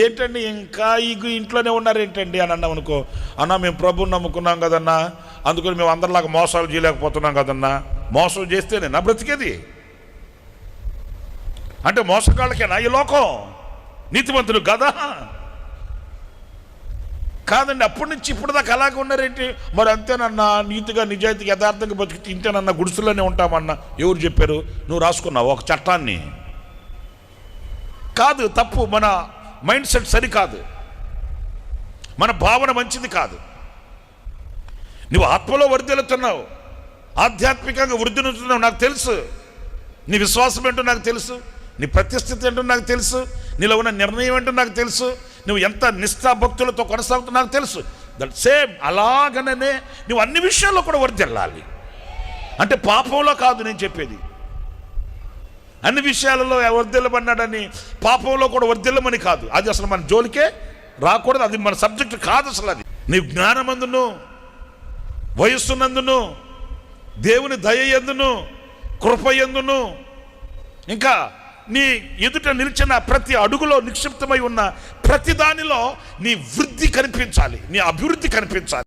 ఏంటండి ఇంకా ఇంట్లోనే ఉన్నారేంటండి అని అన్నాం అనుకో, అన్న మేము ప్రభువుని నమ్ముకున్నాం కదన్నా, అందుకని మేము అందరిలాగా మోసాలు చేయలేకపోతున్నాం కదన్నా. మోసం చేస్తేనే నా బ్రతికేది అంటే మోసగాళ్ళకేనా ఈ లోకం? నీతిమంతులు కదా కాదండి. అప్పటి నుంచి ఇప్పుడు దాకా అలాగే ఉన్నారేంటి? మరి అంతేనన్నా, నీతిగా నిజాయితీగా యథార్థంగా బతికి తింటేనన్నా గుడిసెలోనే ఉంటామన్నా. ఎవరు చెప్పారు? నువ్వు రాసుకున్నావు ఒక చట్టాన్ని. కాదు, తప్పు. మన మైండ్ సెట్ సరికాదు, మన భావన మంచిది కాదు. నువ్వు ఆత్మలో వర్ధిల్లుతున్నావు, ఆధ్యాత్మికంగా వృద్ధి నుంచున్నావు, నాకు తెలుసు. నీ విశ్వాసం ఏంటో నాకు తెలుసు, నీ ప్రతిష్ఠితి ఏంటో నాకు తెలుసు, నీలో ఉన్న నిర్ణయం ఏంటో నాకు తెలుసు, నువ్వు ఎంత నిష్ఠాభక్తులతో కొనసాగుతావు నాకు తెలుసు. దట్ సేమ్ అలాగనే నువ్వు అన్ని విషయాల్లో కూడా వర్ధిల్లాలి. అంటే పాపంలో కాదు నేను చెప్పేది, అన్ని విషయాలలో వర్ధిల్లమన్నాడని పాపంలో కూడా వర్ధిల్లమని కాదు. అది అసలు మన జోలికే రాకూడదు, అది మన సబ్జెక్ట్ కాదు అసలు. అది నీ జ్ఞానమందును, వయస్సునందును, దేవుని దయ యందును, కృప యందును, ఇంకా నీ ఎదుట నిలిచిన ప్రతి అడుగులో నిక్షిప్తమై ఉన్న ప్రతి దానిలో నీ వృద్ధి కనిపించాలి, నీ అభివృద్ధి కనిపించాలి.